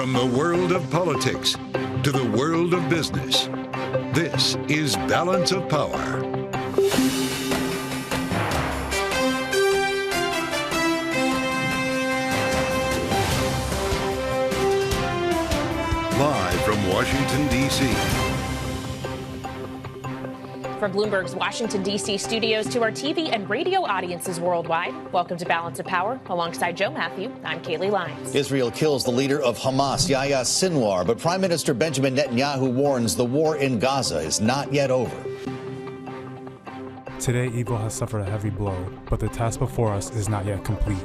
From the world of politics to the world of business, this is Balance of Power. Live from Washington, D.C. From Bloomberg's Washington, D.C. studios to our TV and radio audiences worldwide, welcome to Balance of Power. Alongside Joe Matthew, I'm Kaylee Lyons. Israel kills the leader of Hamas, Yahya Sinwar, but Prime Minister Benjamin Netanyahu warns the war in Gaza is not yet over. Today, evil has suffered a heavy blow, but the task before us is not yet complete.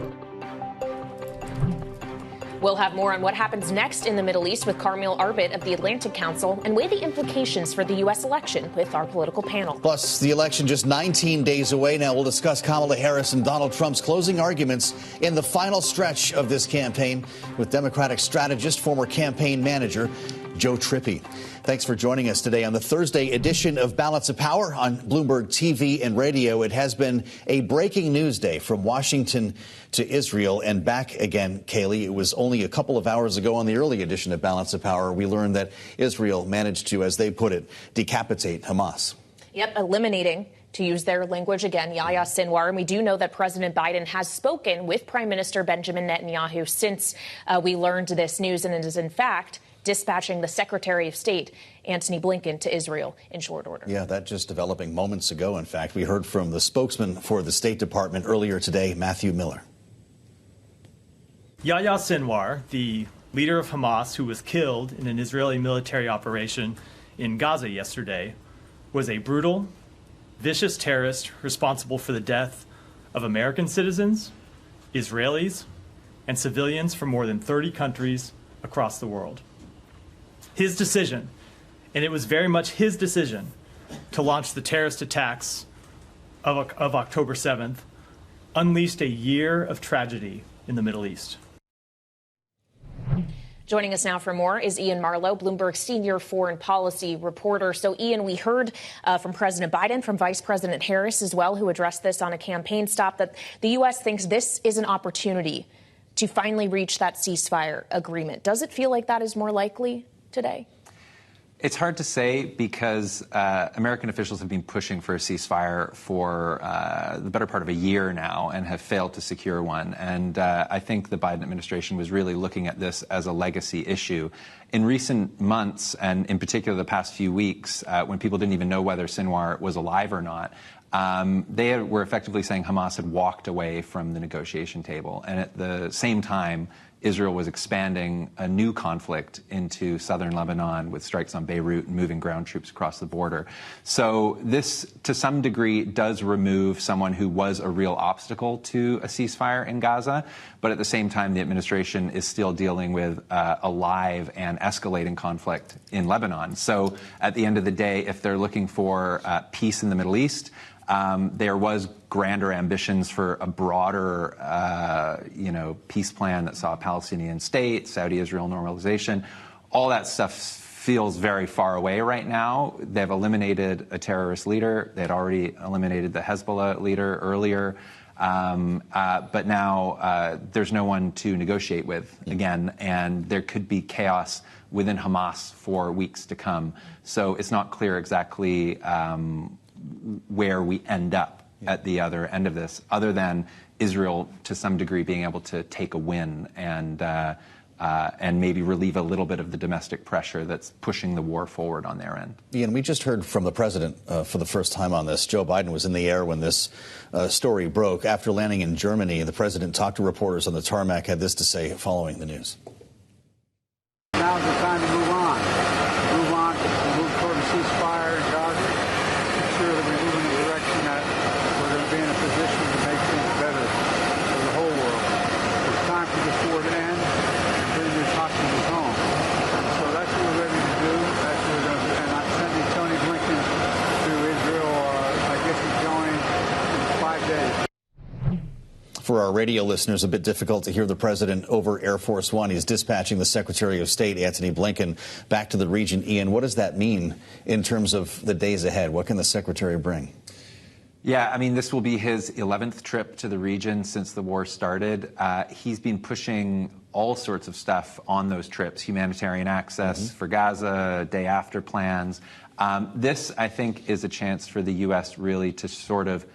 We'll have more on what happens next in the Middle East with Carmiel Arbit of the Atlantic Council and weigh the implications for the U.S. election with our political panel. Plus, the election just 19 days away now. We'll discuss Kamala Harris and Donald Trump's closing arguments in the final stretch of this campaign with Democratic strategist, former campaign manager Joe Trippi. Thanks for joining us today on the Thursday edition of Balance of Power on Bloomberg TV and radio. It has been a breaking news day from Washington to Israel and back again, Kaylee. It was only a couple of hours ago on the early edition of Balance of Power we learned that Israel managed to, as they put it, decapitate Hamas. Yep, eliminating, to use their language again, Yahya Sinwar. And we do know that President Biden has spoken with Prime Minister Benjamin Netanyahu since we learned this news, and it is in fact dispatching the Secretary of State, Antony Blinken, to Israel in short order. Yeah, that just developing moments ago. In fact, we heard from the spokesman for the State Department earlier today, Matthew Miller. Yahya Sinwar, the leader of Hamas who was killed in an Israeli military operation in Gaza yesterday, was a brutal, vicious terrorist responsible for the death of American citizens, Israelis, and civilians from more than 30 countries across the world. His decision, and it was very much his decision, to launch the terrorist attacks of October 7th, unleashed a year of tragedy in the Middle East. Joining us now for more is Iain Marlow, Bloomberg senior foreign policy reporter. So, Iain, we heard from President Biden, from Vice President Harris as well, who addressed this on a campaign stop, that the U.S. thinks this is an opportunity to finally reach that ceasefire agreement. Does it feel like that is more likely today? It's hard to say because American officials have been pushing for a ceasefire for the better part of a year now and have failed to secure one. And I think the Biden administration was really looking at this as a legacy issue. In recent months, and in particular the past few weeks, when people didn't even know whether Sinwar was alive or not, they were effectively saying Hamas had walked away from the negotiation table. And at the same time, Israel was expanding a new conflict into southern Lebanon with strikes on Beirut and moving ground troops across the border. So this, to some degree, does remove someone who was a real obstacle to a ceasefire in Gaza. But at the same time, the administration is still dealing with a live and escalating conflict in Lebanon. So at the end of the day, if they're looking for peace in the Middle East, there was grander ambitions for a broader, peace plan that saw a Palestinian state, Saudi-Israel normalization. All that stuff feels very far away right now. They've eliminated a terrorist leader. They'd already eliminated the Hezbollah leader earlier. But now there's no one to negotiate with again, and there could be chaos within Hamas for weeks to come. So it's not clear exactly where we end up at the other end of this, other than Israel, to some degree, being able to take a win and maybe relieve a little bit of the domestic pressure that's pushing the war forward on their end. Iain, we just heard from the president for the first time on this. Joe Biden was in the air when this story broke. After landing in Germany, the president talked to reporters on the tarmac, had this to say following the news. Now's the time to move on. Move toward a ceasefire in Gaza. Make sure that we move in the direction that we're going to be in a position to make things better for the whole world. It's time for this war to end and bring these hostages home. So that's what we're ready to do. That's what we're going to do. And I'm sending Tony Blinken to Israel. I guess he's going in 5 days. For our radio listeners, a bit difficult to hear the president over Air Force One. He's dispatching the Secretary of State, Antony Blinken, back to the region. Iain, what does that mean in terms of the days ahead? What can the Secretary bring? Yeah, I mean, this will be his 11th trip to the region since the war started. He's been pushing all sorts of stuff on those trips, humanitarian access for Gaza, day after plans. This, I think, is a chance for the U.S. really to sort of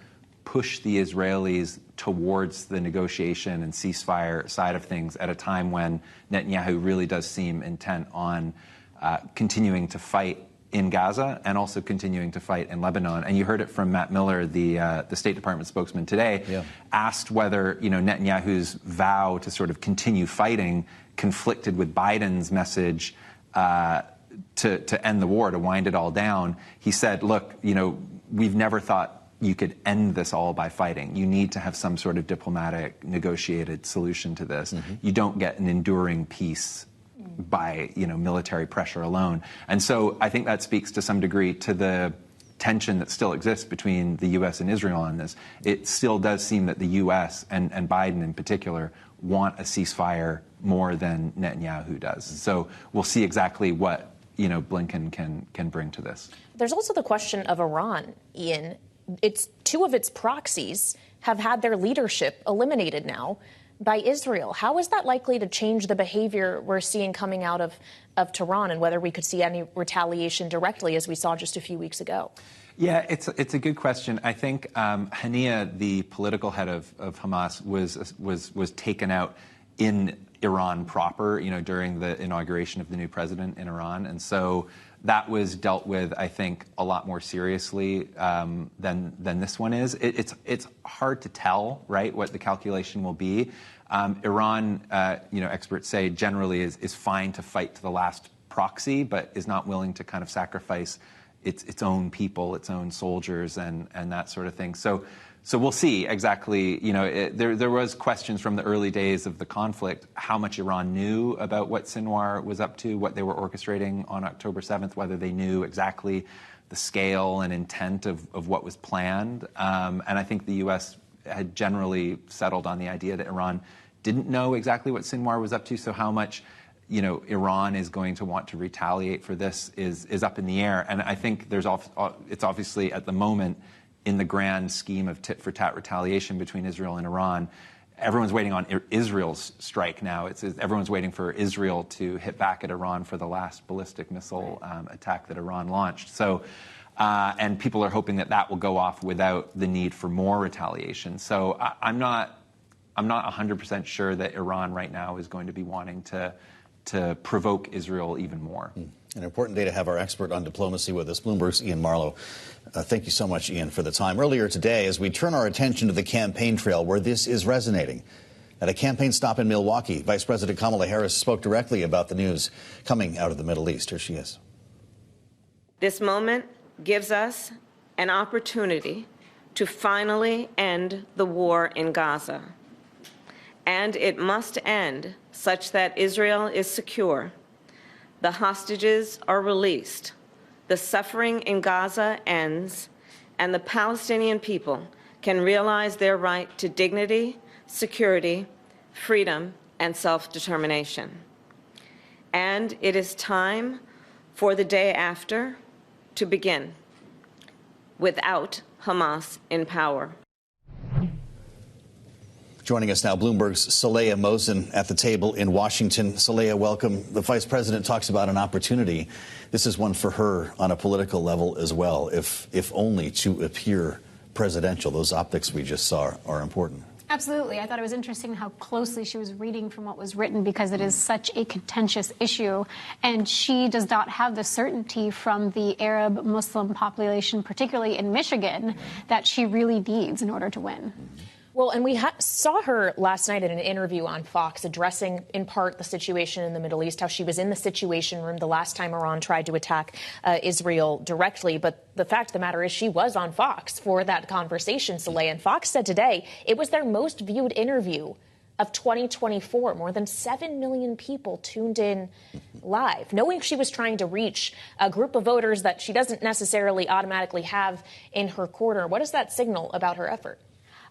push the Israelis towards the negotiation and ceasefire side of things at a time when Netanyahu really does seem intent on continuing to fight in Gaza and also continuing to fight in Lebanon. And you heard it from Matt Miller, the State Department spokesman today, asked whether, Netanyahu's vow to sort of continue fighting conflicted with Biden's message to end the war, to wind it all down. He said, look, we've never thought you could end this all by fighting. You need to have some sort of diplomatic, negotiated solution to this. You don't get an enduring peace by military pressure alone. And so I think that speaks to some degree to the tension that still exists between the U.S. and Israel on this. It still does seem that the U.S. and Biden in particular want a ceasefire more than Netanyahu does. So we'll see exactly what Blinken can bring to this. There's also the question of Iran, Iain. It's two of its proxies have had their leadership eliminated now by Israel. How is that likely to change the behavior we're seeing coming out of Tehran, and whether we could see any retaliation directly, as we saw just a few weeks ago? Yeah, it's a good question. I think Haniya, the political head of Hamas, was taken out in Iran proper, during the inauguration of the new president in Iran, and so that was dealt with, I think, a lot more seriously than this one is. It's hard to tell, right, what the calculation will be. Iran, experts say generally is fine to fight to the last proxy, but is not willing to kind of sacrifice its own people, its own soldiers, and that sort of thing. So we'll see exactly. There was questions from the early days of the conflict how much Iran knew about what Sinwar was up to, what they were orchestrating on October 7th, whether they knew exactly the scale and intent of what was planned. And I think the U.S. had generally settled on the idea that Iran didn't know exactly what Sinwar was up to. So how much Iran is going to want to retaliate for this is up in the air. And I think it's obviously at the moment, in the grand scheme of tit-for-tat retaliation between Israel and Iran, everyone's waiting on Israel's strike now. Everyone's waiting for Israel to hit back at Iran for the last ballistic missile attack that Iran launched. So, and people are hoping that will go off without the need for more retaliation. So I'm not 100% sure that Iran right now is going to be wanting to provoke Israel even more. An important day to have our expert on diplomacy with us, Bloomberg's Iain Marlow. Thank you so much, Iain, for the time. Earlier today, as we turn our attention to the campaign trail where this is resonating, at a campaign stop in Milwaukee, Vice President Kamala Harris spoke directly about the news coming out of the Middle East. Here she is. This moment gives us an opportunity to finally end the war in Gaza. And it must end such that Israel is secure, the hostages are released, the suffering in Gaza ends, and the Palestinian people can realize their right to dignity, security, freedom, and self-determination. And it is time for the day after to begin, without Hamas in power. Joining us now, Bloomberg's Saleha Mohsin at the table in Washington. Saleha, welcome. The Vice President talks about an opportunity. This is one for her on a political level as well, if only to appear presidential. Those optics we just saw are important. Absolutely. I thought it was interesting how closely she was reading from what was written, because it is such a contentious issue. And she does not have the certainty from the Arab Muslim population, particularly in Michigan, that she really needs in order to win. Well, and we saw her last night in an interview on Fox addressing, in part, the situation in the Middle East, how she was in the Situation Room the last time Iran tried to attack Israel directly. But the fact of the matter is she was on Fox for that conversation, Saleha. And Fox said today it was their most viewed interview of 2024. More than 7 million people tuned in live, knowing she was trying to reach a group of voters that she doesn't necessarily automatically have in her corner. What does that signal about her effort?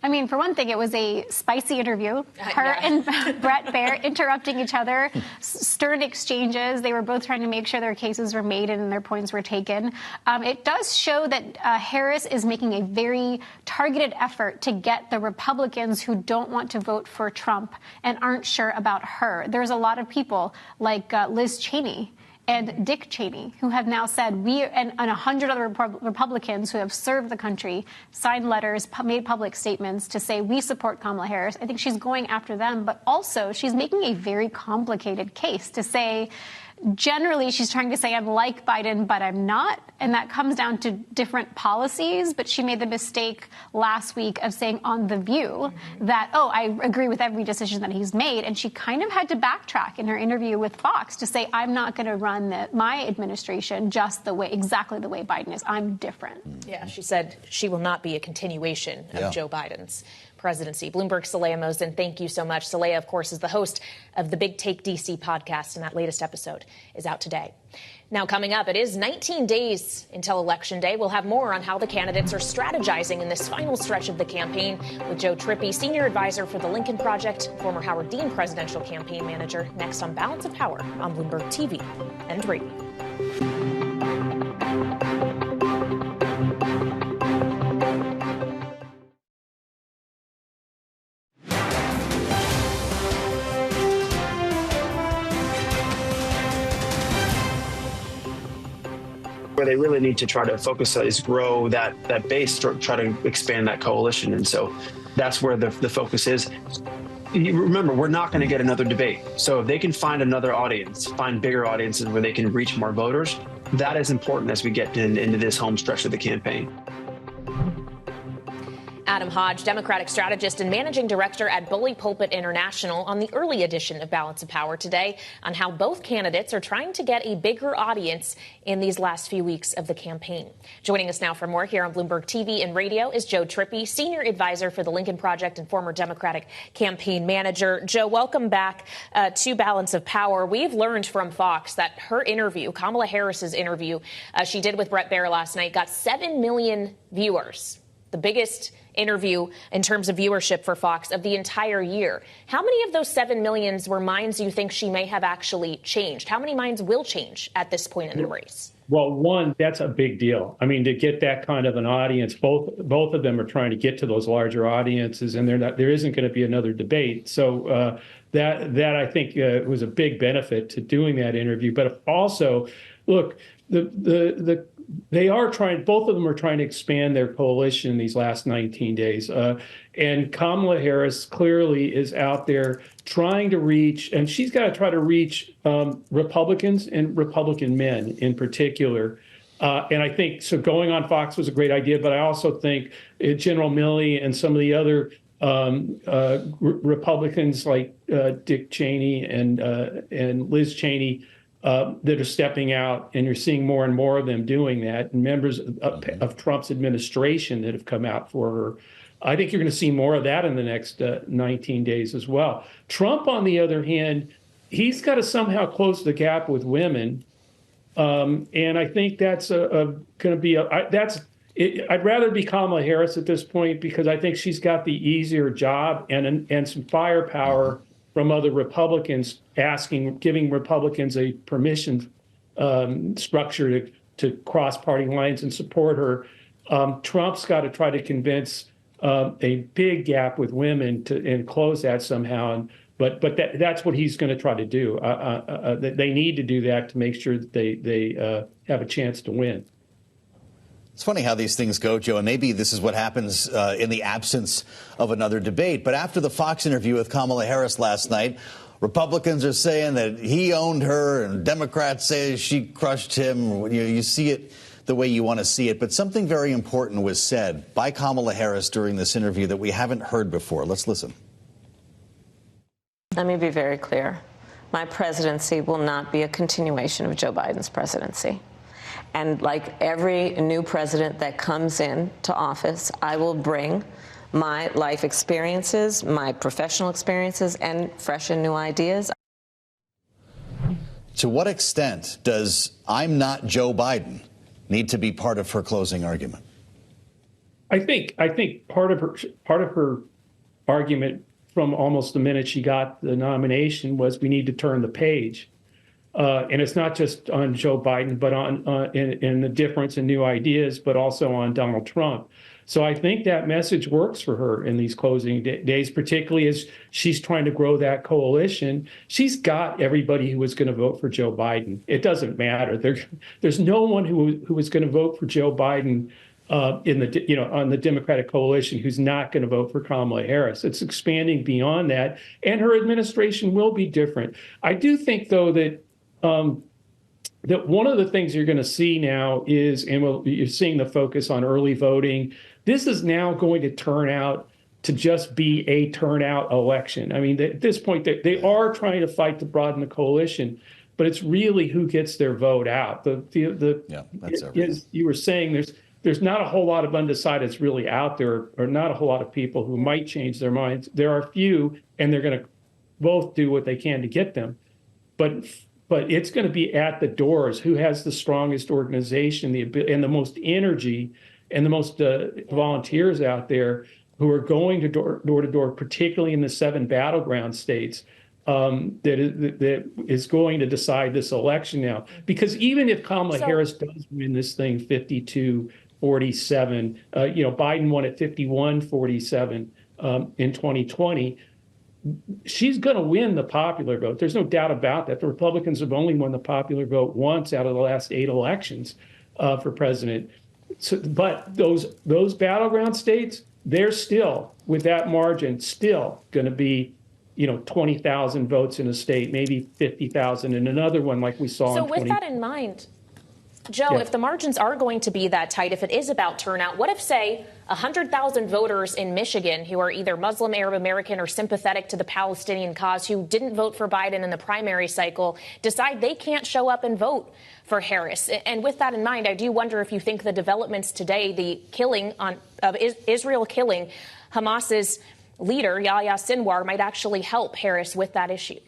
I mean, for one thing, it was a spicy interview. Her and Brett Baier interrupting each other, stern exchanges. They were both trying to make sure their cases were made and their points were taken. It does show that Harris is making a very targeted effort to get the Republicans who don't want to vote for Trump and aren't sure about her. There's a lot of people like Liz Cheney and Dick Cheney, who have now said, and 100 other Republicans who have served the country, signed letters, made public statements to say, we support Kamala Harris. I think she's going after them, but also she's making a very complicated case to say, generally, she's trying to say, I'm like Biden, but I'm not. And that comes down to different policies. But she made the mistake last week of saying on The View that, oh, I agree with every decision that he's made. And she kind of had to backtrack in her interview with Fox to say, I'm not going to run my administration just exactly the way Biden is. I'm different. Yeah, she said she will not be a continuation of Joe Biden's presidency. Bloomberg's Saleha Mohsin, thank you so much. Saleha, of course, is the host of the Big Take DC podcast, and that latest episode is out today. Now, coming up, it is 19 days until Election Day. We'll have more on how the candidates are strategizing in this final stretch of the campaign with Joe Trippi, senior advisor for the Lincoln Project, former Howard Dean presidential campaign manager, next on Balance of Power on Bloomberg TV and radio. Where they really need to try to focus is grow that base, try to expand that coalition. And so that's where the focus is. Remember, we're not going to get another debate. So if they can find another audience, find bigger audiences where they can reach more voters, that is important as we get into this home stretch of the campaign. Adam Hodge, Democratic strategist and managing director at Bully Pulpit International, on the early edition of Balance of Power today on how both candidates are trying to get a bigger audience in these last few weeks of the campaign. Joining us now for more here on Bloomberg TV and radio is Joe Trippi, senior advisor for the Lincoln Project and former Democratic campaign manager. Joe, welcome back to Balance of Power. We've learned from Fox that her interview, Kamala Harris's interview she did with Brett Baier last night, got 7 million viewers, the biggest interview in terms of viewership for Fox of the entire year. How many of those 7 millions were minds you think she may have actually changed? How many minds will change at this point in the race? Well, one, that's a big deal. I mean, to get that kind of an audience, both of them are trying to get to those larger audiences, and there isn't going to be another debate. So that I think was a big benefit to doing that interview. But also, look, they are trying, both of them are trying to expand their coalition these last 19 days. And Kamala Harris clearly is out there trying to reach, and she's got to try to reach Republicans and Republican men in particular. And I think, so going on Fox was a great idea, but I also think General Milley and some of the other Republicans like Dick Cheney and Liz Cheney that are stepping out, and you're seeing more and more of them doing that, and members of Trump's administration that have come out for her. I think you're going to see more of that in the next 19 days as well. Trump, on the other hand, he's got to somehow close the gap with women, and I think that's going to be I'd rather be Kamala Harris at this point, because I think she's got the easier job and some firepower from other Republicans, giving Republicans a permission structure to cross party lines and support her. Trump's got to try to convince a big gap with women and close that somehow. But that's what he's going to try to do. They need to do that to make sure that they have a chance to win. It's funny how these things go, Joe, and maybe this is what happens in the absence of another debate. But after the Fox interview with Kamala Harris last night, Republicans are saying that he owned her, and Democrats say she crushed him. You see it the way you want to see it. But something very important was said by Kamala Harris during this interview that we haven't heard before. Let's listen. Let me be very clear. My presidency will not be a continuation of Joe Biden's presidency. And like every new president that comes into office, I will bring my life experiences, my professional experiences, and fresh and new ideas. To what extent does "I'm not Joe Biden" need to be part of her closing argument? I think part of her argument from almost the minute she got the nomination was we need to turn the page. And it's not just on Joe Biden, but on in the difference in new ideas, but also on Donald Trump. So I think that message works for her in these closing days, particularly as she's trying to grow that coalition. She's got everybody who was going to vote for Joe Biden. It doesn't matter. There's no one who was going to vote for Joe Biden on the Democratic coalition who's not going to vote for Kamala Harris. It's expanding beyond that, and her administration will be different. I do think, though, that one of the things you're going to see now is, and you're seeing the focus on early voting. This is now going to turn out to just be a turnout election. I mean, at this point, they are trying to fight to broaden the coalition, but it's really who gets their vote out. That's everything. You were saying there's not a whole lot of undecideds really out there, or not a whole lot of people who might change their minds. There are few, and they're going to both do what they can to get them. But it's going to be at the doors who has the strongest organization, and the most energy, and the most volunteers out there who are going to door to door, particularly in the 7 battleground states, that is going to decide this election now. Because even if Kamala Harris does win this thing 52-47, Biden won at 51-47 in 2020. She's going to win the popular vote. There's no doubt about that. The Republicans have only won the popular vote once out of the last 8 elections for president. But those battleground states, they're still, with that margin, still going to be, 20,000 votes in a state, maybe 50,000 in another one, like we saw. So with that in mind, Joe, if the margins are going to be that tight, if it is about turnout, what if, say, 100,000 voters in Michigan who are either Muslim, Arab American, or sympathetic to the Palestinian cause, who didn't vote for Biden in the primary cycle, decide they can't show up and vote for Harris? And with that in mind, I do wonder if you think the developments today, the killing of Israel killing Hamas's leader, Yahya Sinwar, might actually help Harris with that issue.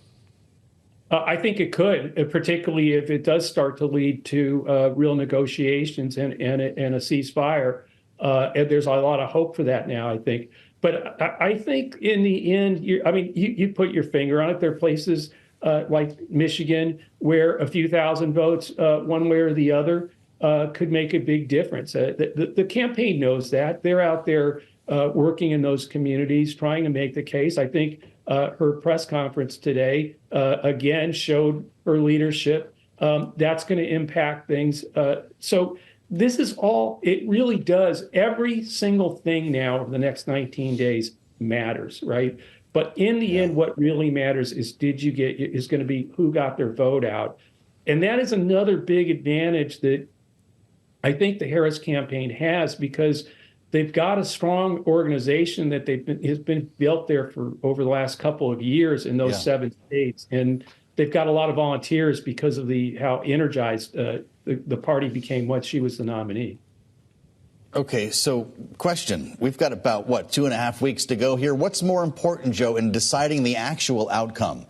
I think it could, particularly if it does start to lead to real negotiations and a ceasefire. And there's a lot of hope for that now, I think. But I think in the end, you put your finger on it. There are places like Michigan where a few thousand votes, one way or the other, could make a big difference. The campaign knows that. They're out there working in those communities, trying to make the case. I think her press conference today, again, showed her leadership. That's going to impact things. So this is all, it really does. Every single thing now over the next 19 days matters, right? But in the end, what really matters is going to be who got their vote out. And that is another big advantage that I think the Harris campaign has, because they've got a strong organization that has been built there for over the last couple of years in those 7 states. And they've got a lot of volunteers because of how energized the party became once she was the nominee. Okay, so question. We've got about, 2.5 weeks to go here. What's more important, Joe, in deciding the actual outcome?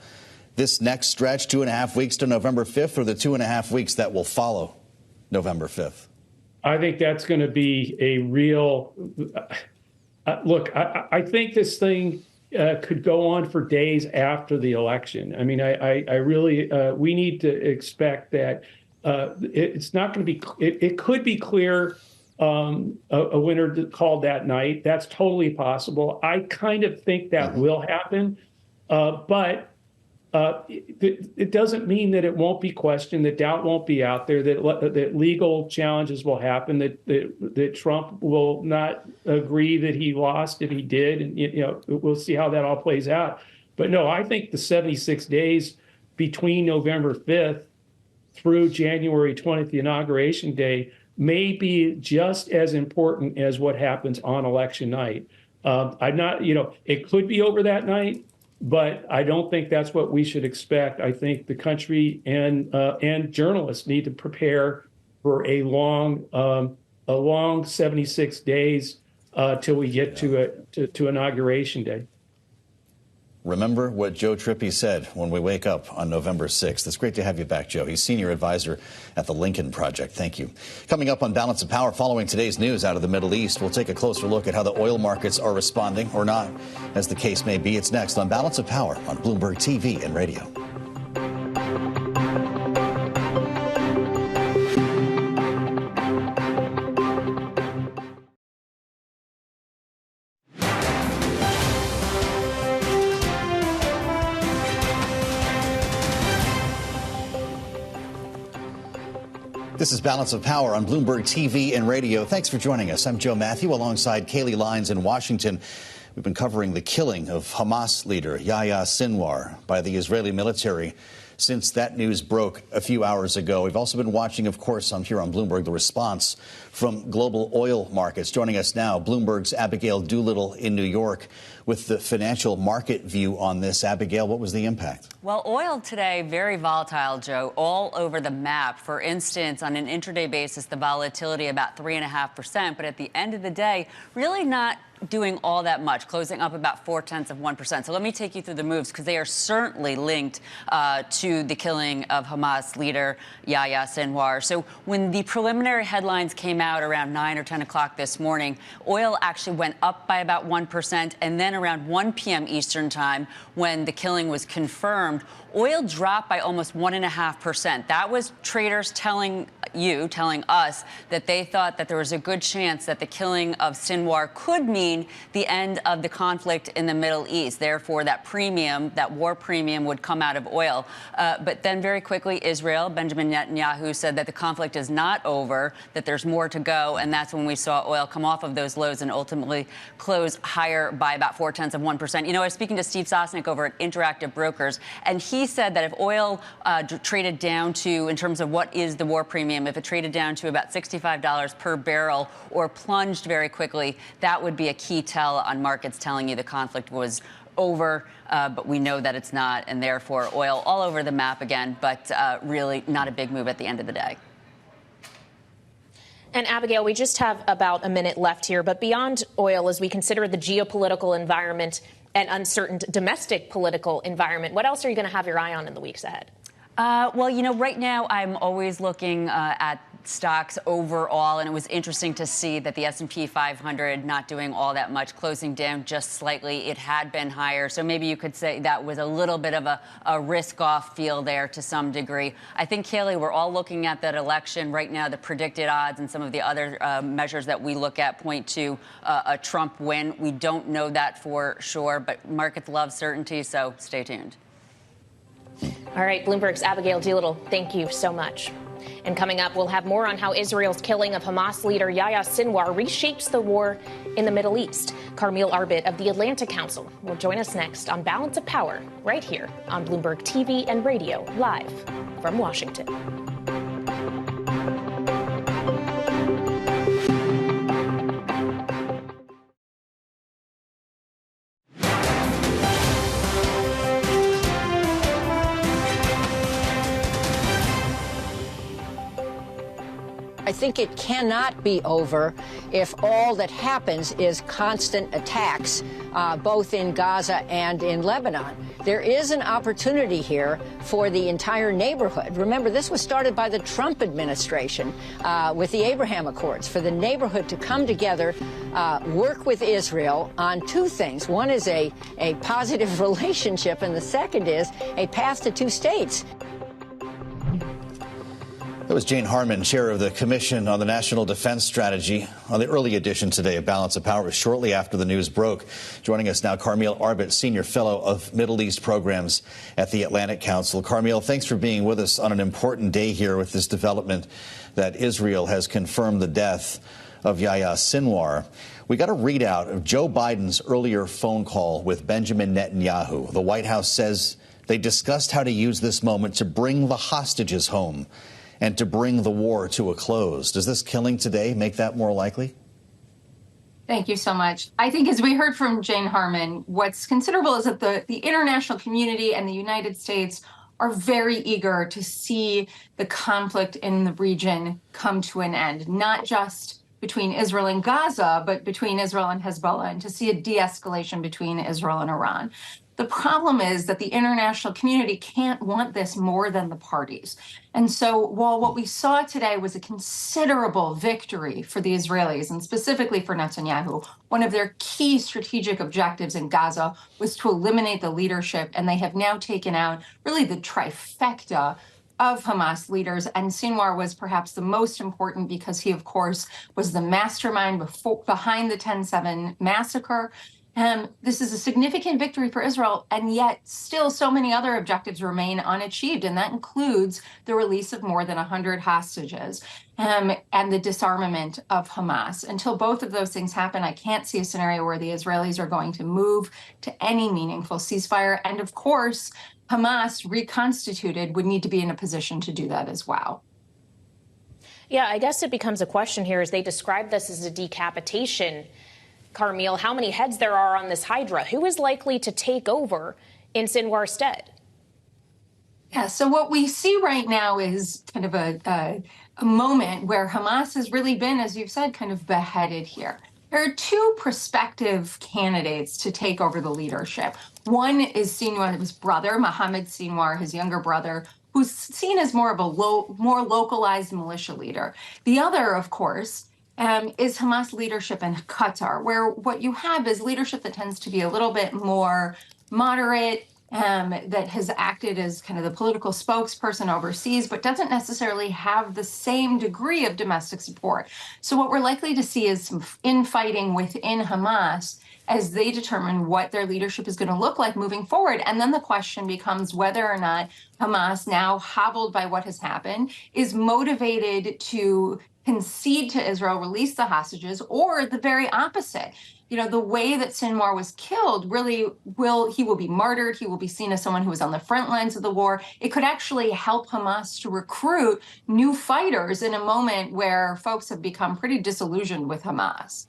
This next stretch, 2.5 weeks to November 5th, or the 2.5 weeks that will follow November 5th? I think that's going to be a real look. I think this thing could go on for days after the election. I mean, I really we need to expect that it's not going to be. It could be clear a winner called that night. That's totally possible. I kind of think that will happen, but. It doesn't mean that it won't be questioned, that doubt won't be out there, that legal challenges will happen, that Trump will not agree that he lost if he did, and we'll see how that all plays out. But no, I think the 76 days between November 5th through January 20th, the inauguration day, may be just as important as what happens on election night. It could be over that night. But I don't think that's what we should expect. I think the country and journalists need to prepare for a long 76 days till we get to inauguration day. Remember what Joe Trippi said when we wake up on November 6th. It's great to have you back, Joe. He's senior advisor at the Lincoln Project. Thank you. Coming up on Balance of Power, following today's news out of the Middle East, we'll take a closer look at how the oil markets are responding, or not, as the case may be. It's next on Balance of Power on Bloomberg TV and radio. This is Balance of Power on Bloomberg TV and radio. Thanks for joining us. I'm Joe Matthew alongside Kaylee Lyons in Washington. We've been covering the killing of Hamas leader Yahya Sinwar by the Israeli military since that news broke a few hours ago. We've also been watching, of course, here on Bloomberg, the response from global oil markets. Joining us now, Bloomberg's Abigail Doolittle in New York with the financial market view on this. Abigail, what was the impact? Well, oil today, very volatile, Joe, all over the map. For instance, on an intraday basis, the volatility about 3.5%. But at the end of the day, really not doing all that much, closing up about 0.4%. So let me take you through the moves, because they are certainly linked to the killing of Hamas leader Yahya Sinwar. So when the preliminary headlines came out around 9 or 10 o'clock this morning, oil actually went up by about 1%. And then around 1 p.m. Eastern time, when the killing was confirmed, oil dropped by almost 1.5%. That was traders telling us that they thought that there was a good chance that the killing of Sinwar could mean the end of the conflict in the Middle East. Therefore, that premium, that war premium, would come out of oil. But then very quickly, Israel, Benjamin Netanyahu, said that the conflict is not over, that there's more to go. And that's when we saw oil come off of those lows and ultimately close higher by about 0.4%. You know, I was speaking to Steve Sosnick over at Interactive Brokers, and he said that if oil traded down to, in terms of what is the war premium, if it traded down to about $65 per barrel or plunged very quickly, that would be a key tell on markets telling you the conflict was over. But we know that it's not, and therefore oil all over the map again, but really not a big move at the end of the day. And Abigail, we just have about a minute left here, but beyond oil, as we consider the geopolitical environment and uncertain domestic political environment, what else are you going to have your eye on in the weeks ahead? Well, you know, right now I'm always looking at stocks overall, and it was interesting to see that the S&P 500 not doing all that much, closing down just slightly. It had been higher, so maybe you could say that was a little bit of a risk-off feel there to some degree. I think, Kaylee, we're all looking at that election right now. The predicted odds and some of the other measures that we look at point to a Trump win. We don't know that for sure, but markets love certainty, so stay tuned. All right, Bloomberg's Abigail Doolittle, thank you so much. And coming up, we'll have more on how Israel's killing of Hamas leader Yahya Sinwar reshapes the war in the Middle East. Carmiel Arbit of the Atlantic Council will join us next on Balance of Power, right here on Bloomberg TV and radio, live from Washington. I think it cannot be over if all that happens is constant attacks, both in Gaza and in Lebanon. There is an opportunity here for the entire neighborhood. Remember, this was started by the Trump administration with the Abraham Accords, for the neighborhood to come together, work with Israel on two things. One is a positive relationship, and the second is a path to two states. That was Jane Harman, chair of the Commission on the National Defense Strategy, on the early edition today of Balance of Power, shortly after the news broke. Joining us now, Carmiel Arbit, Senior Fellow of Middle East Programs at the Atlantic Council. Carmiel, thanks for being with us on an important day here with this development that Israel has confirmed the death of Yahya Sinwar. We got a readout of Joe Biden's earlier phone call with Benjamin Netanyahu. The White House says they discussed how to use this moment to bring the hostages home and to bring the war to a close. Does this killing today make that more likely? Thank you so much. I think, as we heard from Jane Harman, what's considerable is that the international community and the United States are very eager to see the conflict in the region come to an end, not just between Israel and Gaza, but between Israel and Hezbollah, and to see a de-escalation between Israel and Iran. The problem is that the international community can't want this more than the parties. And so while what we saw today was a considerable victory for the Israelis, and specifically for Netanyahu, one of their key strategic objectives in Gaza was to eliminate the leadership, and they have now taken out really the trifecta of Hamas leaders, and Sinwar was perhaps the most important because he, of course, was the mastermind behind the 10/7 massacre. This is a significant victory for Israel, and yet still so many other objectives remain unachieved, and that includes the release of more than 100 hostages and the disarmament of Hamas. Until both of those things happen, I can't see a scenario where the Israelis are going to move to any meaningful ceasefire. And of course, Hamas, reconstituted, would need to be in a position to do that as well. Yeah, I guess it becomes a question here as they describe this as a decapitation. Carmiel, how many heads there are on this Hydra? Who is likely to take over in Sinwar's stead? Yeah, so what we see right now is kind of a moment where Hamas has really been, as you've said, kind of beheaded here. There are two prospective candidates to take over the leadership. One is Sinwar's brother, Mohammed Sinwar, his younger brother, who's seen as more of a more localized militia leader. The other, of course, is Hamas leadership in Qatar, where what you have is leadership that tends to be a little bit more moderate, that has acted as kind of the political spokesperson overseas, but doesn't necessarily have the same degree of domestic support. So what we're likely to see is some infighting within Hamas as they determine what their leadership is going to look like moving forward. And then the question becomes whether or not Hamas, now hobbled by what has happened, is motivated to concede to Israel, release the hostages, or the very opposite. You know, the way that Sinwar was killed really he will be martyred. He will be seen as someone who was on the front lines of the war. It could actually help Hamas to recruit new fighters in a moment where folks have become pretty disillusioned with Hamas.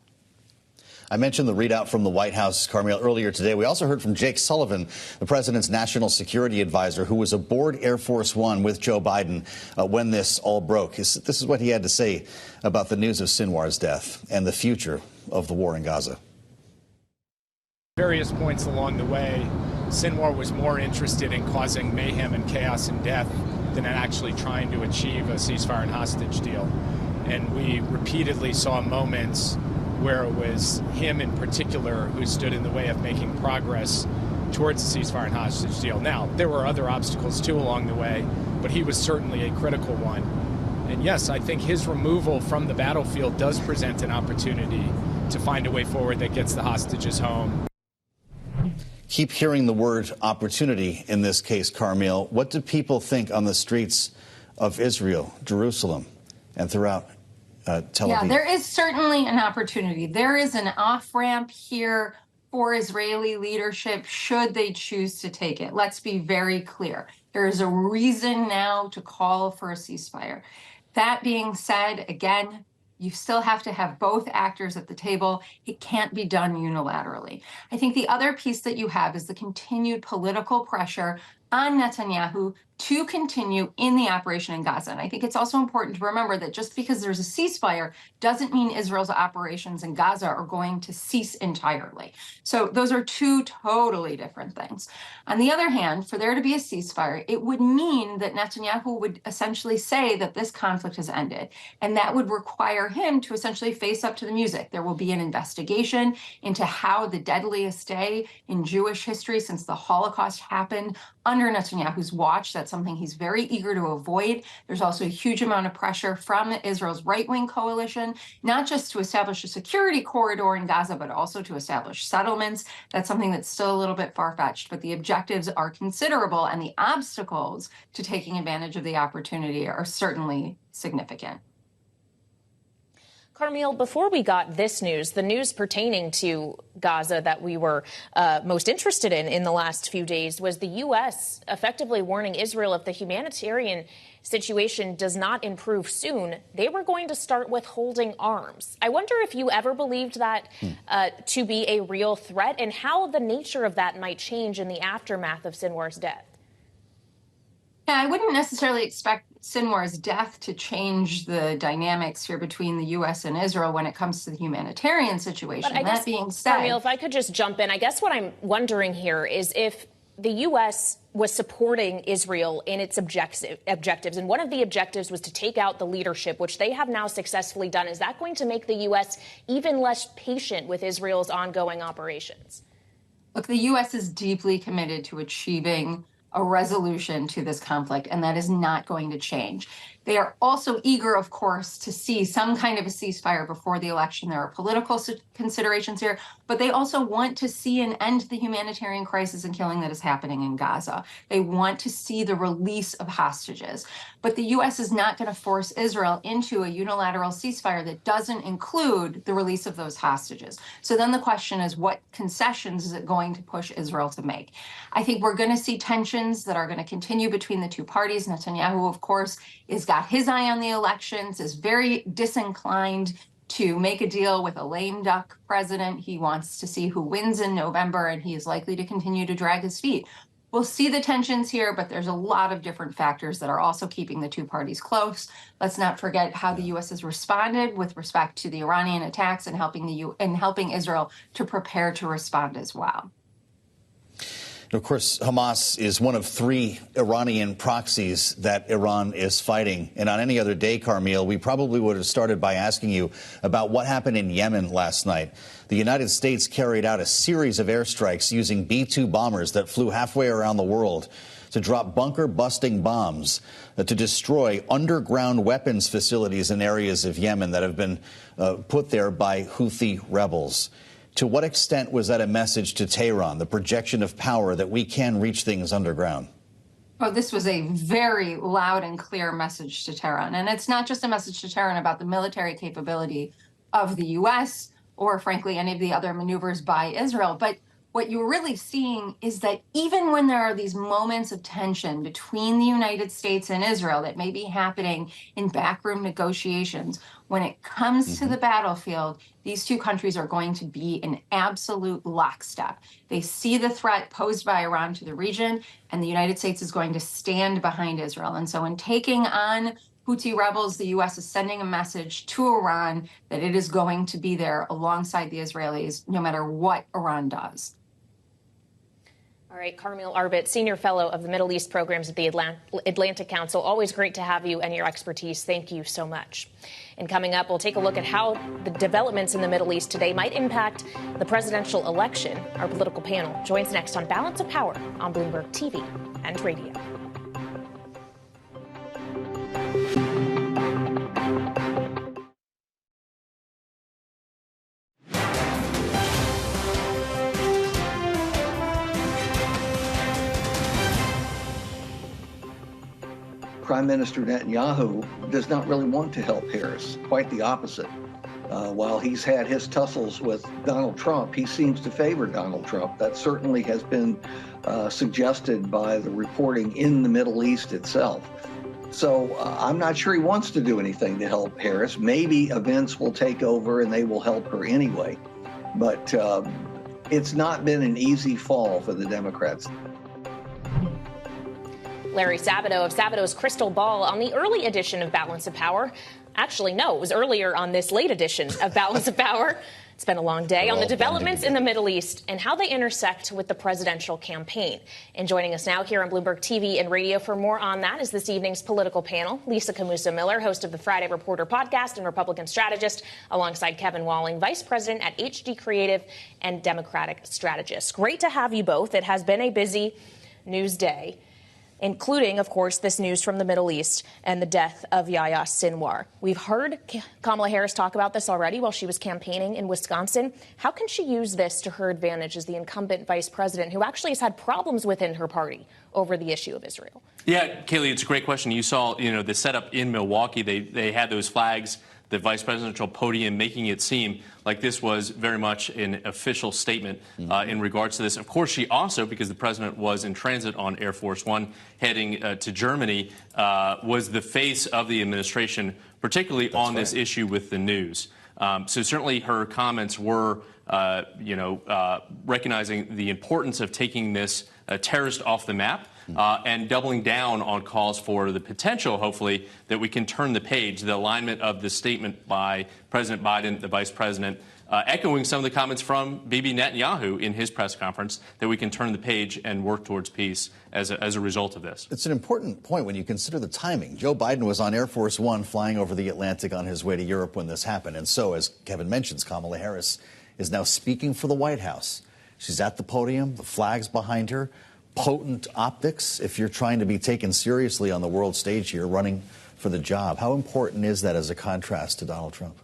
I mentioned the readout from the White House, Carmiel, earlier today. We also heard from Jake Sullivan, the president's national security advisor, who was aboard Air Force One with Joe Biden when this all broke. This is what he had to say about the news of Sinwar's death and the future of the war in Gaza. Various points along the way, Sinwar was more interested in causing mayhem and chaos and death than in actually trying to achieve a ceasefire and hostage deal. And we repeatedly saw moments where it was him in particular who stood in the way of making progress towards the ceasefire and hostage deal. Now, there were other obstacles too along the way, but he was certainly a critical one. And yes, I think his removal from the battlefield does present an opportunity to find a way forward that gets the hostages home. Keep hearing the word opportunity in this case, Carmiel. What do people think on the streets of Israel, Jerusalem, and throughout Tel Aviv? Yeah, there is certainly an opportunity. There is an off-ramp here for Israeli leadership should they choose to take it. Let's be very clear. There is a reason now to call for a ceasefire. That being said, again, you still have to have both actors at the table. It can't be done unilaterally. I think the other piece that you have is the continued political pressure on Netanyahu to continue in the operation in Gaza. And I think it's also important to remember that just because there's a ceasefire doesn't mean Israel's operations in Gaza are going to cease entirely. So those are two totally different things. On the other hand, for there to be a ceasefire, it would mean that Netanyahu would essentially say that this conflict has ended. And that would require him to essentially face up to the music. There will be an investigation into how the deadliest day in Jewish history since the Holocaust happened under Netanyahu's watch. That's something he's very eager to avoid. There's also a huge amount of pressure from Israel's right-wing coalition, not just to establish a security corridor in Gaza, but also to establish settlements. That's something that's still a little bit far-fetched, but the objectives are considerable, and the obstacles to taking advantage of the opportunity are certainly significant. Carmiel, before we got this news, the news pertaining to Gaza that we were most interested in the last few days was the U.S. effectively warning Israel if the humanitarian situation does not improve soon, they were going to start withholding arms. I wonder if you ever believed that to be a real threat and how the nature of that might change in the aftermath of Sinwar's death. Yeah, I wouldn't necessarily expect Sinwar's death to change the dynamics here between the U.S. and Israel when it comes to the humanitarian situation. But I guess, that being said, Carmiel, if I could just jump in, I guess what I'm wondering here is if the U.S. was supporting Israel in its objectives, and one of the objectives was to take out the leadership, which they have now successfully done. Is that going to make the U.S. even less patient with Israel's ongoing operations? Look, the U.S. is deeply committed to achieving a resolution to this conflict, and that is not going to change. They are also eager, of course, to see some kind of a ceasefire before the election. There are political considerations here, but they also want to see an end to the humanitarian crisis and killing that is happening in Gaza. They want to see the release of hostages. But the U.S. is not going to force Israel into a unilateral ceasefire that doesn't include the release of those hostages. So then the question is, what concessions is it going to push Israel to make? I think we're going to see tensions that are going to continue between the two parties. Netanyahu, of course, is got his eye on the elections, is very disinclined to make a deal with a lame duck president. He wants to see who wins in November, and he is likely to continue to drag his feet. We'll see the tensions here, but there's a lot of different factors that are also keeping the two parties close. Let's not forget how the U.S. has responded with respect to the Iranian attacks and helping Israel to prepare to respond as well. Of course, Hamas is one of 3 Iranian proxies that Iran is fighting. And on any other day, Carmiel, we probably would have started by asking you about what happened in Yemen last night. The United States carried out a series of airstrikes using B-2 bombers that flew halfway around the world to drop bunker-busting bombs to destroy underground weapons facilities in areas of Yemen that have been put there by Houthi rebels. To what extent was that a message to Tehran, the projection of power that we can reach things underground? Oh, this was a very loud and clear message to Tehran. And it's not just a message to Tehran about the military capability of the U.S. or, frankly, any of the other maneuvers by Israel. But what you're really seeing is that even when there are these moments of tension between the United States and Israel that may be happening in backroom negotiations, when it comes to the battlefield, these two countries are going to be in absolute lockstep. They see the threat posed by Iran to the region, and the United States is going to stand behind Israel. And so in taking on Houthi rebels, the U.S. is sending a message to Iran that it is going to be there alongside the Israelis, no matter what Iran does. All right, Carmiel Arbit, Senior Fellow of the Middle East Programs at the Atlantic Council. Always great to have you and your expertise. Thank you so much. And coming up, we'll take a look at how the developments in the Middle East today might impact the presidential election. Our political panel joins next on Balance of Power on Bloomberg TV and radio. Prime Minister Netanyahu does not really want to help Harris. Quite the opposite. While he's had his tussles with Donald Trump, he seems to favor Donald Trump. That certainly has been suggested by the reporting in the Middle East itself. So I'm not sure he wants to do anything to help Harris. Maybe events will take over and they will help her anyway. But it's not been an easy fall for the Democrats. Larry Sabato of Sabato's Crystal Ball on the early edition of Balance of Power. Actually, no, it was earlier on this late edition of Balance of Power. It's been a long day on the developments in the Middle East and how they intersect with the presidential campaign. And joining us now here on Bloomberg TV and radio for more on that is this evening's political panel, Lisa Camusa Miller, host of the Friday Reporter podcast and Republican strategist, alongside Kevin Walling, vice president at HD Creative and Democratic strategist. Great to have you both. It has been a busy news day, including, of course, this news from the Middle East and the death of Yahya Sinwar. We've heard Kamala Harris talk about this already while she was campaigning in Wisconsin. How can she use this to her advantage as the incumbent vice president who actually has had problems within her party over the issue of Israel? Yeah, Kaylee, it's a great question. You saw, the setup in Milwaukee. They had those flags, the vice presidential podium, making it seem like this was very much an official statement in regards to this. Of course, she also, because the president was in transit on Air Force One heading to Germany, was the face of the administration, particularly on this issue with the news. So certainly her comments were, recognizing the importance of taking this terrorist off the map. and doubling down on calls for the potential, hopefully, that we can turn the page, the alignment of the statement by President Biden, the vice president, echoing some of the comments from Bibi Netanyahu in his press conference, that we can turn the page and work towards peace as a result of this. It's an important point when you consider the timing. Joe Biden was on Air Force One flying over the Atlantic on his way to Europe when this happened. And so, as Kevin mentions, Kamala Harris is now speaking for the White House. She's at the podium, the flag's behind her, potent optics if you're trying to be taken seriously on the world stage here, running for the job. How important is that as a contrast to Donald Trump?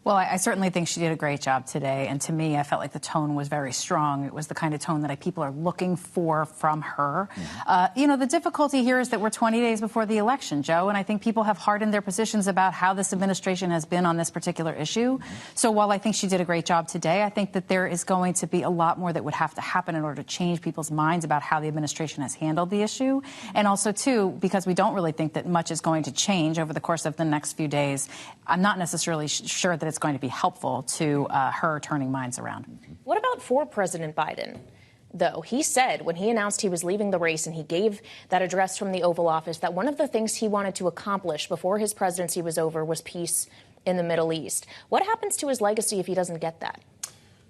Well, I certainly think she did a great job today. And to me, I felt like the tone was very strong. It was the kind of tone that people are looking for from her. The difficulty here is that we're 20 days before the election, Joe, and I think people have hardened their positions about how this administration has been on this particular issue. So while I think she did a great job today, I think that there is going to be a lot more that would have to happen in order to change people's minds about how the administration has handled the issue. And also, too, because we don't really think that much is going to change over the course of the next few days, I'm not necessarily sure that it's going to be helpful to her turning minds around. What about for President Biden, though? He said when he announced he was leaving the race and he gave that address from the Oval Office that one of the things he wanted to accomplish before his presidency was over was peace in the Middle East. What happens to his legacy if he doesn't get that?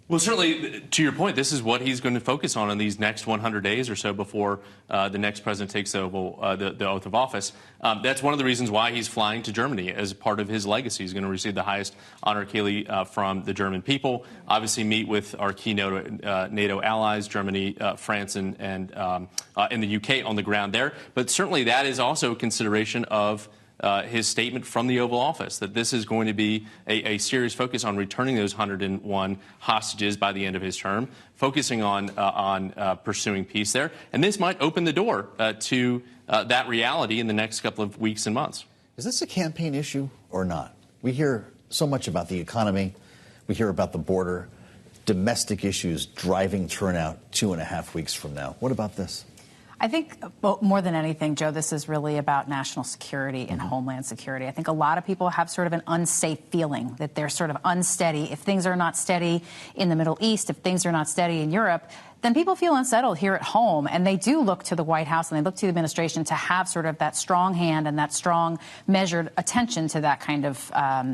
Well, certainly, to your point, this is what he's going to focus on in these next 100 days or so before the next president takes the oath of office. That's one of the reasons why he's flying to Germany as part of his legacy. He's going to receive the highest honor, Kaylee, from the German people. Obviously, meet with our key NATO allies, Germany, France, and in the UK on the ground there. But certainly, that is also a consideration of his statement from the Oval Office, that this is going to be a serious focus on returning those 101 hostages by the end of his term, focusing on pursuing peace there. And this might open the door to that reality in the next couple of weeks and months. Is this a campaign issue or not? We hear so much about the economy. We hear about the border, domestic issues driving turnout 2.5 weeks from now. What about this? I think more than anything, Joe, this is really about national security and homeland security. I think a lot of people have sort of an unsafe feeling that they're sort of unsteady. If things are not steady in the Middle East, if things are not steady in Europe, then people feel unsettled here at home. And they do look to the White House and they look to the administration to have sort of that strong hand and that strong measured attention to that kind of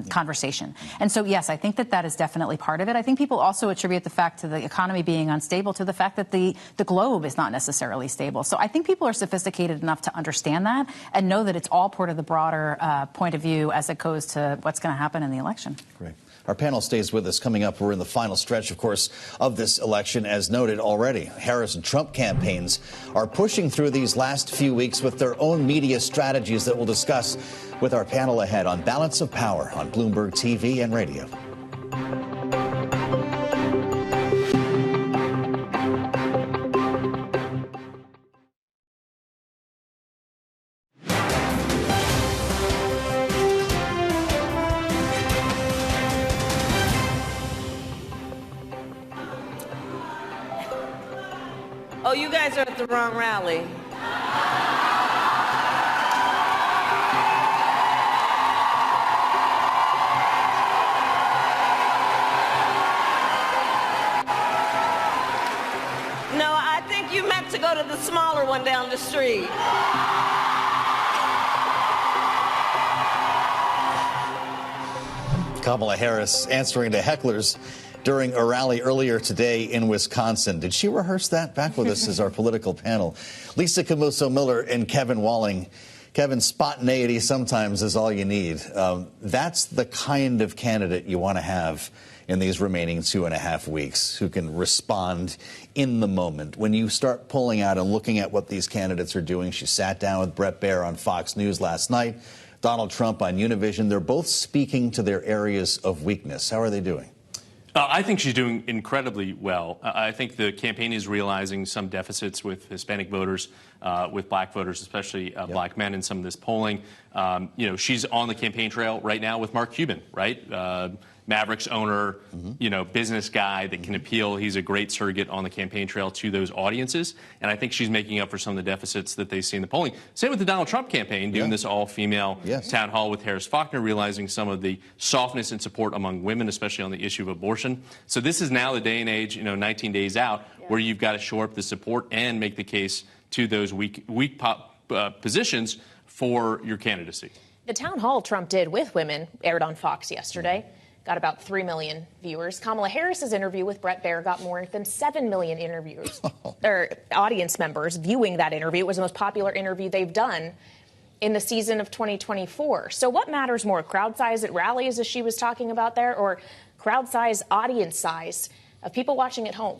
conversation. And so, yes, I think that is definitely part of it. I think people also attribute the fact to the economy being unstable to the fact that the globe is not necessarily stable. So I think people are sophisticated enough to understand that and know that it's all part of the broader point of view as it goes to what's going to happen in the election. Great. Our panel stays with us. Coming up, we're in the final stretch, of course, of this election. As noted already, Harris and Trump campaigns are pushing through these last few weeks with their own media strategies that we'll discuss with our panel ahead on Balance of Power on Bloomberg TV and radio. Oh, you guys are at the wrong rally. No, I think you meant to go to the smaller one down the street. Kamala Harris answering to hecklers during a rally earlier today in Wisconsin. Did she rehearse that? Back with us is our political panel, Lisa Camuso-Miller and Kevin Walling. Kevin, spontaneity sometimes is all you need. That's the kind of candidate you want to have in these remaining 2.5 weeks, who can respond in the moment. When you start pulling out and looking at what these candidates are doing, she sat down with Bret Baier on Fox News last night, Donald Trump on Univision. They're both speaking to their areas of weakness. How are they doing? I think she's doing incredibly well. I think the campaign is realizing some deficits with Hispanic voters, with black voters, especially black men in some of this polling. She's on the campaign trail right now with Mark Cuban, right? Mavericks owner, business guy that can appeal. He's a great surrogate on the campaign trail to those audiences. And I think she's making up for some of the deficits that they see in the polling. Same with the Donald Trump campaign, doing this all-female town hall with Harris Faulkner, realizing some of the softness and support among women, especially on the issue of abortion. So this is now the day and age, 19 days out, where you've got to shore up the support and make the case to those weak positions for your candidacy. The town hall Trump did with women aired on Fox yesterday. Got about 3 million viewers. Kamala Harris's interview with Bret Baier got more than 7 million or audience members viewing that interview. It was the most popular interview they've done in the season of 2024. So what matters more, crowd size at rallies, as she was talking about there, or crowd size, audience size of people watching at home?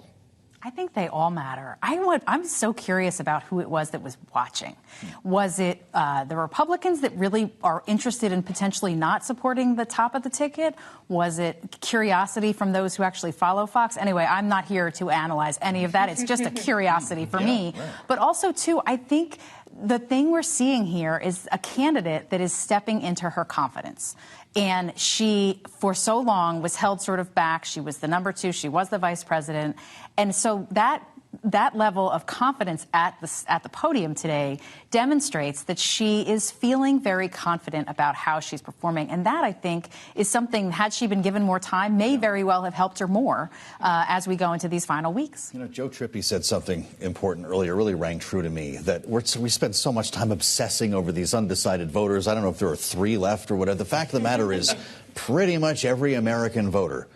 I think they all matter. I'm so curious about who it was that was watching. Was it the Republicans that really are interested in potentially not supporting the top of the ticket? Was it curiosity from those who actually follow Fox? Anyway, I'm not here to analyze any of that. It's just a curiosity for me. Right. But also, too, I think the thing we're seeing here is a candidate that is stepping into her confidence. And she, for so long, was held sort of back. She was the number 2. She was the vice president. And so that level of confidence at the podium today demonstrates that she is feeling very confident about how she's performing. And that, I think, is something, had she been given more time, may very well have helped her more as we go into these final weeks. You know, Joe Trippi said something important earlier, really rang true to me, that we spend so much time obsessing over these undecided voters. I don't know if there are 3 left or whatever. The fact of the matter is pretty much every American voter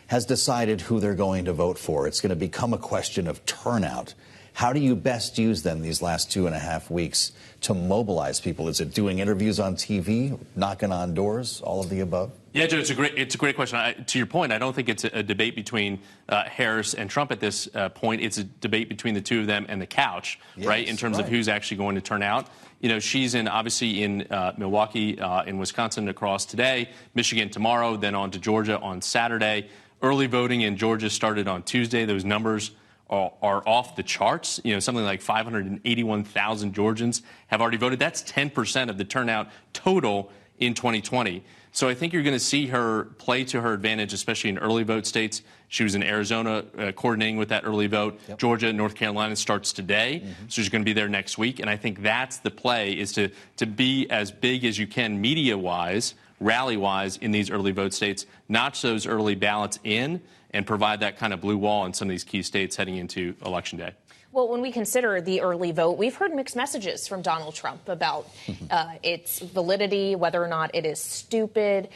has decided who they're going to vote for. It's going to become a question of turnout. How do you best use them these last 2.5 weeks to mobilize people? Is it doing interviews on TV, knocking on doors, all of the above? Yeah, Joe, it's a great question. To your point, I don't think it's a debate between Harris and Trump at this point. It's a debate between the two of them and the couch, yes, right, in terms of who's actually going to turn out. You know, she's obviously in Milwaukee, in Wisconsin across today, Michigan tomorrow, then on to Georgia on Saturday. Early voting in Georgia started on Tuesday. Those numbers are off the charts. You know, something like 581,000 Georgians have already voted. That's 10% of the turnout total in 2020. So I think you're going to see her play to her advantage, especially in early vote states. She was in Arizona coordinating with that early vote. Yep. Georgia and North Carolina starts today, so she's going to be there next week. And I think that's the play, is to be as big as you can media-wise, rally-wise, in these early vote states, notch those early ballots in, and provide that kind of blue wall in some of these key states heading into Election Day. Well, when we consider the early vote, we've heard mixed messages from Donald Trump about its validity, whether or not it is stupid.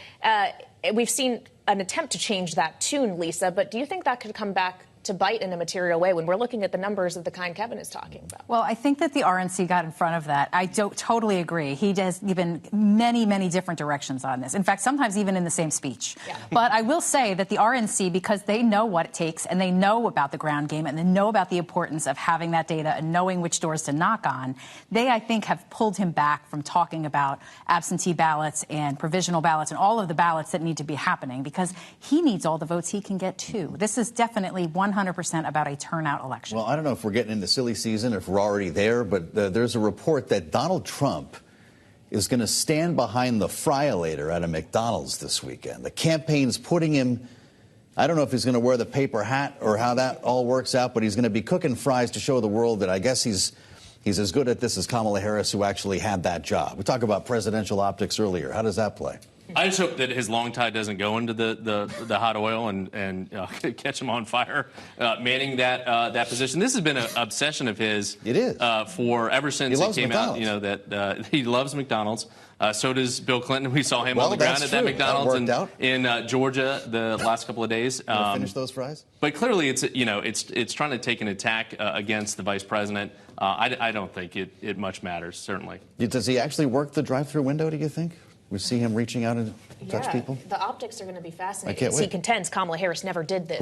We've seen an attempt to change that tune, Lisa, but do you think that could come back to bite in a material way when we're looking at the numbers of the kind Kevin is talking about? Well, I think that the RNC got in front of that. I don't totally agree. He has given many, many different directions on this. In fact, sometimes even in the same speech. Yeah. But I will say that the RNC, because they know what it takes and they know about the ground game and they know about the importance of having that data and knowing which doors to knock on, they, I think, have pulled him back from talking about absentee ballots and provisional ballots and all of the ballots that need to be happening, because he needs all the votes he can get, too. This is definitely 100% about a turnout election. Well, I don't know if we're getting into silly season, if we're already there, but there's a report that Donald Trump is going to stand behind the fry-later at a McDonald's this weekend. The campaign's putting him, I don't know if he's going to wear the paper hat or how that all works out, but he's going to be cooking fries to show the world that I guess he's as good at this as Kamala Harris, who actually had that job. We talked about presidential optics earlier. How does that play? I just hope that his long tie doesn't go into the hot oil and catch him on fire, manning that position. This has been an obsession of his. It is for ever since it came McDonald's. out. You know that he loves McDonald's. So does Bill Clinton. We saw him on the ground at that McDonald's in Georgia the last couple of days. Finish those fries. But clearly, it's trying to take an attack against the vice president. I don't think it much matters. Certainly. Does he actually work the drive-through window, do you think? We see him reaching out and touch people? The optics are going to be fascinating. I can't wait. He contends Kamala Harris never did this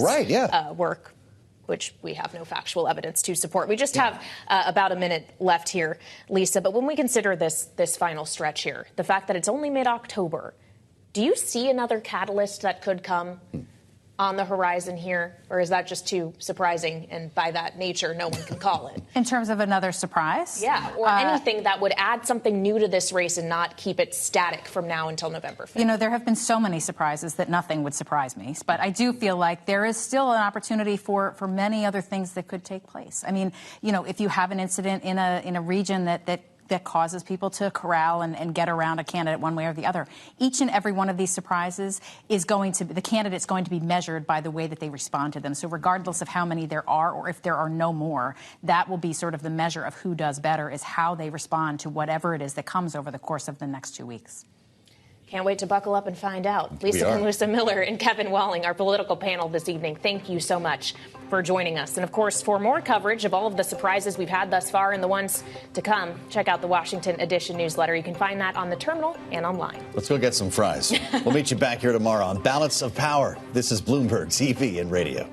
work, which we have no factual evidence to support. We just have about a minute left here, Lisa. But when we consider this final stretch here, the fact that it's only mid-October, do you see another catalyst that could come on the horizon here? Or is that just too surprising, and by that nature, no one can call it? In terms of another surprise? Yeah, or anything that would add something new to this race and not keep it static from now until November 5th. You know, there have been so many surprises that nothing would surprise me. But I do feel like there is still an opportunity for many other things that could take place. I mean, you know, if you have an incident in a region that that causes people to corral and get around a candidate one way or the other. Each and every one of these surprises is the candidate's going to be measured by the way that they respond to them. So regardless of how many there are or if there are no more, that will be sort of the measure of who does better, is how they respond to whatever it is that comes over the course of the next 2 weeks. Can't wait to buckle up and find out. Lisa Camusa Miller and Kevin Walling, our political panel this evening. Thank you so much for joining us. And of course, for more coverage of all of the surprises we've had thus far and the ones to come, check out the Washington Edition newsletter. You can find that on the terminal and online. Let's go get some fries. We'll meet you back here tomorrow on Balance of Power. This is Bloomberg TV and Radio.